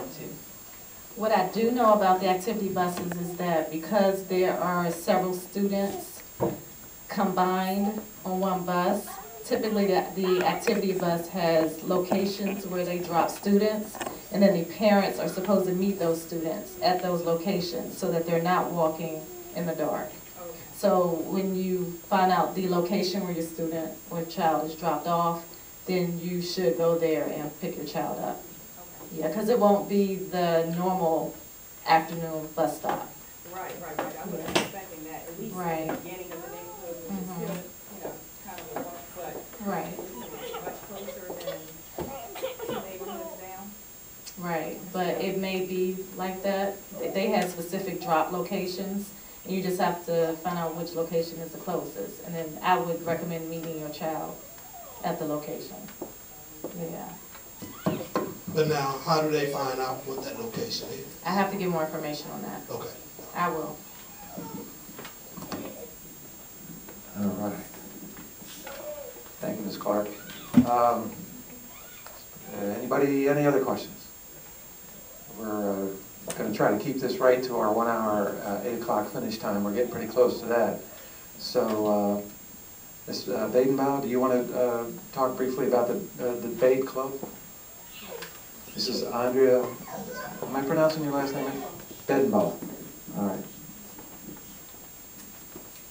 to. What I do know about the activity buses is that because there are several students combined on one bus, typically the activity bus has locations where they drop students, and then the parents are supposed to meet those students at those locations so that they're not walking in the dark. So when you find out the location where your student or child is dropped off, then you should go there and pick your child up. Yeah, because it won't be the normal afternoon bus stop. Right. I wasn't expecting that. At least Right. in the beginning of the neighborhood, which is still, kind of a walk, but Right. much closer than two neighborhoods down. Right, but it may be like that. They have specific drop locations, and you just have to find out which location is the closest. And then I would recommend meeting your child at the location. Yeah. But now, how do they find out what that location is? I have to get more information on that. Okay. I will. All right. Thank you, Ms. Clark. Anybody, any other questions? We're going to try to keep this right to our 1 hour, 8 o'clock finish time. We're getting pretty close to that. So, Ms. Badenbaugh, do you want to talk briefly about the debate club? This is Andrea, am I pronouncing your last name right? Badenbaugh. All right.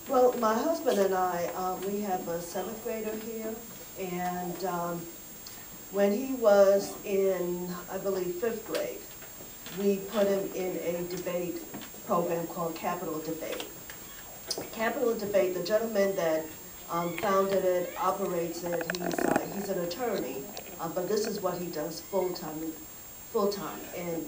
Well, my husband and I, we have a 7th grader here, and when he was in, I believe, 5th grade, we put him in a debate program called Capital Debate. Capital Debate, the gentleman that founded it, operates it, he's an attorney, but this is what he does full-time. And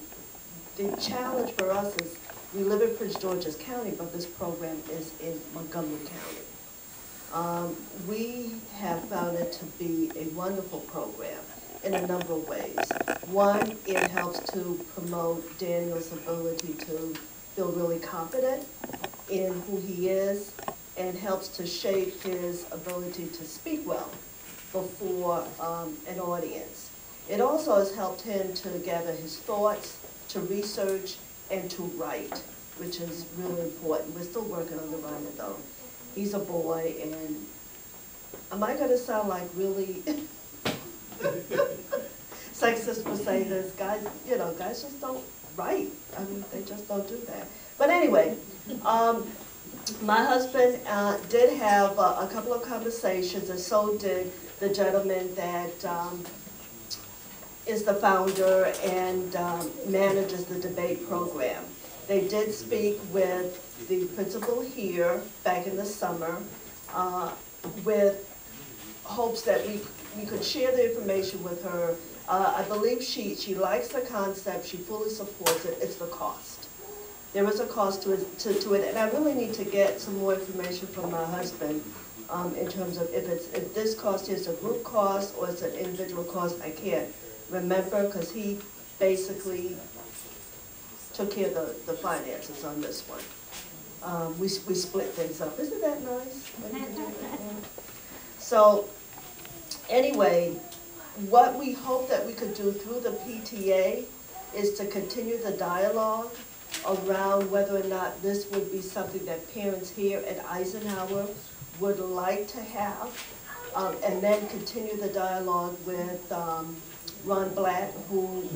the challenge for us is, we live in Prince George's County, but this program is in Montgomery County. We have found it to be a wonderful program in a number of ways. One, it helps to promote Daniel's ability to feel really confident in who he is, and helps to shape his ability to speak well before an audience. It also has helped him to gather his thoughts, to research, and to write, which is really important. We're still working on the writing though. He's a boy, and am I gonna sound like really sexist for saying this? Guys, guys just don't write. I mean, they just don't do that. But anyway, my husband did have a couple of conversations, and so did the gentleman that is the founder and manages the debate program. They did speak with the principal here back in the summer with hopes that we could share the information with her. I believe she likes the concept, she fully supports it, it's the cost. There is a cost to it, and I really need to get some more information from my husband in terms of if this cost is a group cost or it's an individual cost. I can't remember, because he basically took care of the finances on this one. We split things up. Isn't that nice? So anyway, what we hope that we could do through the PTA is to continue the dialogue around whether or not this would be something that parents here at Eisenhower would like to have, and then continue the dialogue with Ron Blatt, who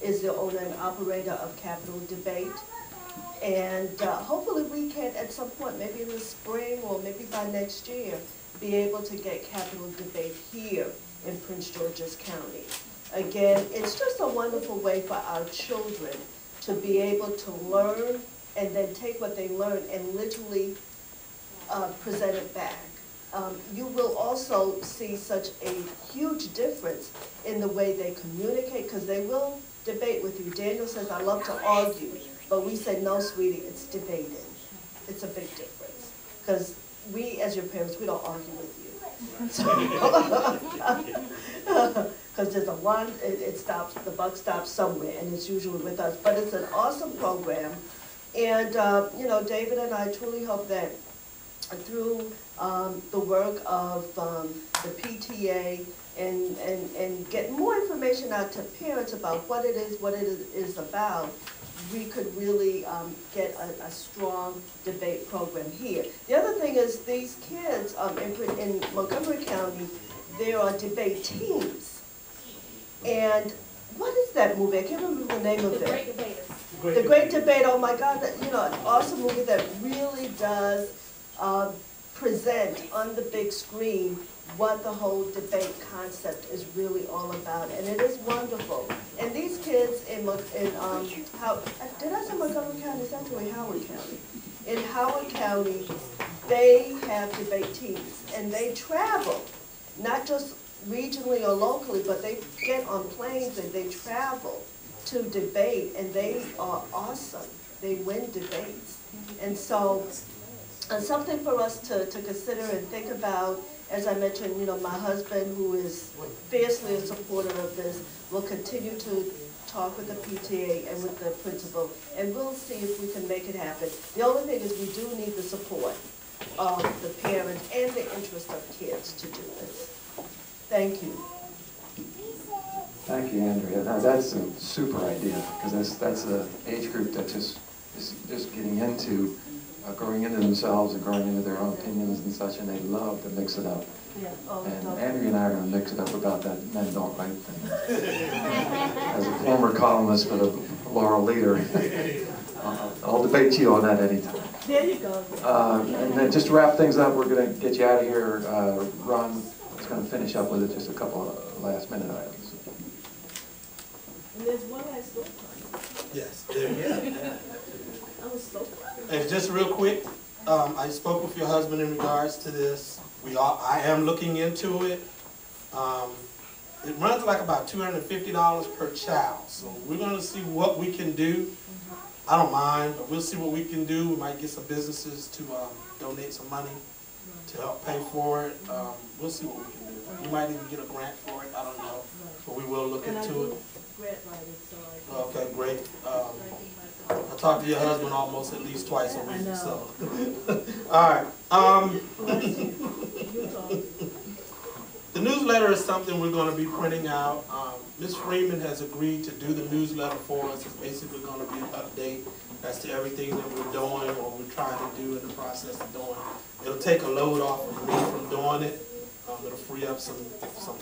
is the owner and operator of Capital Debate. And hopefully we can, at some point, maybe in the spring or maybe by next year, be able to get Capital Debate here in Prince George's County. Again, it's just a wonderful way for our children to be able to learn and then take what they learn and literally present it back. You will also see such a huge difference in the way they communicate, because they will debate with you. Daniel says, I love to argue, but we say, no, sweetie, it's debating. It's a big difference, because we, as your parents, we don't argue with you. Because there's a one, it stops, the buck stops somewhere, and it's usually with us. But it's an awesome program, and David and I truly hope that through the work of the PTA and get more information out to parents about what it is about, we could really get a strong debate program here. The other thing is these kids in Montgomery County, there are debate teams. And what is that movie? I can't remember the name of it. The Great Debaters. The Great Debate, oh my God, an awesome movie that really does present on the big screen what the whole debate concept is really all about, and it is wonderful. And these kids did I say Montgomery County? It's actually Howard County. In Howard County, they have debate teams, and they travel, not just regionally or locally, but they get on planes and they travel to debate, and they are awesome. They win debates. And so, something for us to consider and think about. As I mentioned, my husband, who is fiercely a supporter of this, will continue to talk with the PTA and with the principal, and we'll see if we can make it happen. The only thing is we do need the support of the parents and the interest of kids to do this. Thank you. Thank you, Andrea. Now, that's a super idea, because that's an age group that is just getting into growing into themselves and growing into their own opinions and such, and they love to mix it up. Yeah. And Andrea and I are going to mix it up about that men don't write thing. As a former columnist for the Laurel Leader, I'll debate you on that anytime. There you go. And then just to wrap things up, we're going to get you out of here. Ron is going to finish up with just a couple of last minute items. And there's one last one. Yes, there you go. I was so proud. And just real quick, I spoke with your husband in regards to this. I am looking into it. It runs like about $250 per child. So we're going to see what we can do. I don't mind, but we'll see what we can do. We might get some businesses to donate some money to help pay for it. We'll see what we can do. You might even get a grant for it. I don't know, but we will look into it. Grant writing, so Okay, great. I talk to your husband almost at least twice a week, so. All right. The newsletter is something we're going to be printing out. Ms. Freeman has agreed to do the newsletter for us. It's basically going to be an update as to everything that we're doing or we're trying to do in the process of doing. It'll take a load off of me from doing it. It'll free up some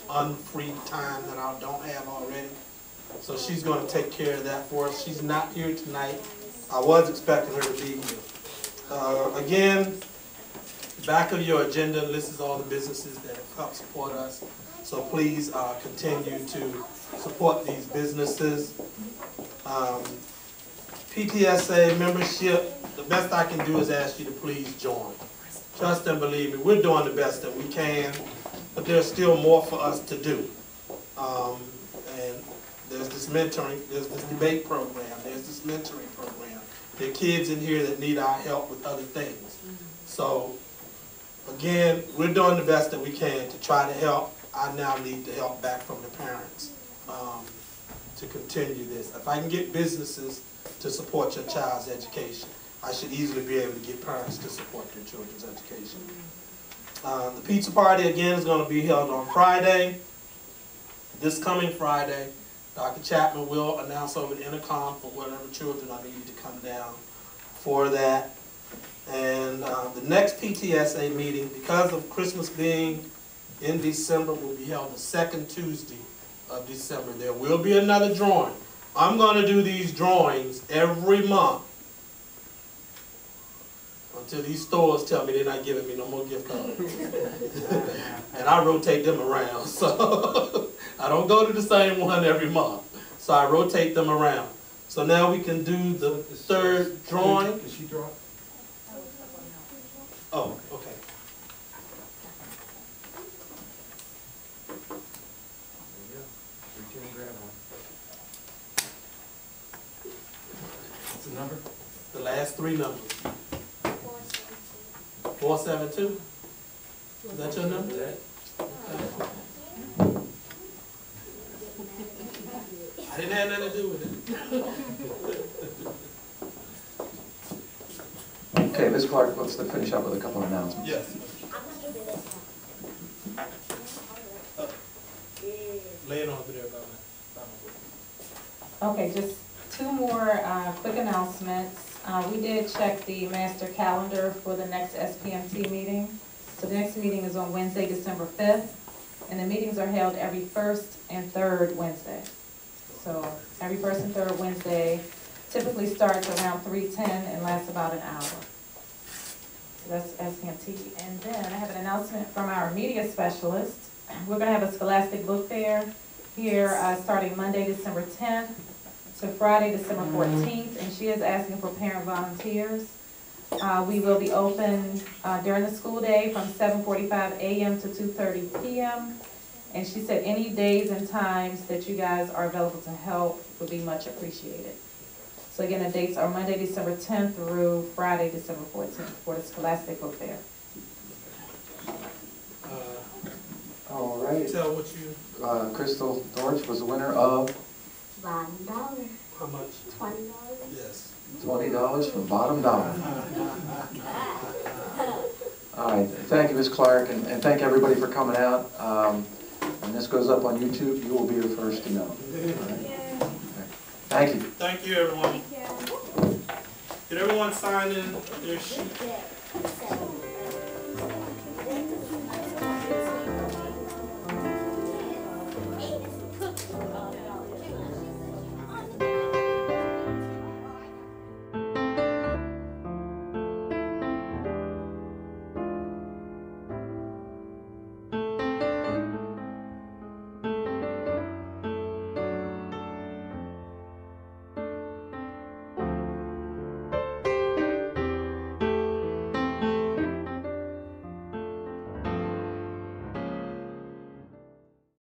unfree time that I don't have already. So she's going to take care of that for us. She's not here tonight. I was expecting her to be here. Again, back of your agenda lists all the businesses that have helped support us. So please continue to support these businesses. PTSA membership, the best I can do is ask you to please join. Trust and believe me, we're doing the best that we can, but there's still more for us to do. And there's this mentoring, there's this debate program, there's this mentoring program. There are kids in here that need our help with other things. So, again, we're doing the best that we can to try to help. I now need the help back from the parents to continue this. If I can get businesses to support your child's education, I should easily be able to get parents to support their children's education. The pizza party, again, is going to be held on Friday. This coming Friday, Dr. Chapman will announce over the intercom for whatever children are needed to come down for that. And the next PTSA meeting, because of Christmas being in December, will be held the second Tuesday of December. There will be another drawing. I'm going to do these drawings every month until these stores tell me they're not giving me no more gift cards. And I rotate them around. So I don't go to the same one every month. So I rotate them around. So now we can do the third drawing. Did she draw? Oh, okay. What's the number? The last three numbers. 472? Is that your number? Okay. I didn't have nothing to do with it. Okay, Ms. Clark, let's finish up with a couple of announcements. Yes. Lay it on over there by my Okay, just two more quick announcements. We did check the master calendar for the next SPMT meeting. So the next meeting is on Wednesday, December 5th, and the meetings are held every first and third Wednesday. So every first and third Wednesday typically starts around 3:10 and lasts about an hour. So that's SPMT. And then I have an announcement from our media specialist. We're gonna have a Scholastic Book Fair here starting Monday, December 10th to Friday, December 14th, and she is asking for parent volunteers. We will be open during the school day from 7:45 a.m. to 2:30 p.m. And she said any days and times that you guys are available to help would be much appreciated. So again, the dates are Monday, December 10th through Friday, December 14th for the Scholastic Book Fair. All right. Tell what you, Crystal Dortch was the winner of $1. how much? $20. Yes. $20 from Bottom Dollar. All right, thank you, Ms. Clark, and thank everybody for coming out. When this goes up on YouTube, you will be the first to know. All right? Okay. Thank you. Thank you, everyone. Thank you. Did everyone sign in their sheet?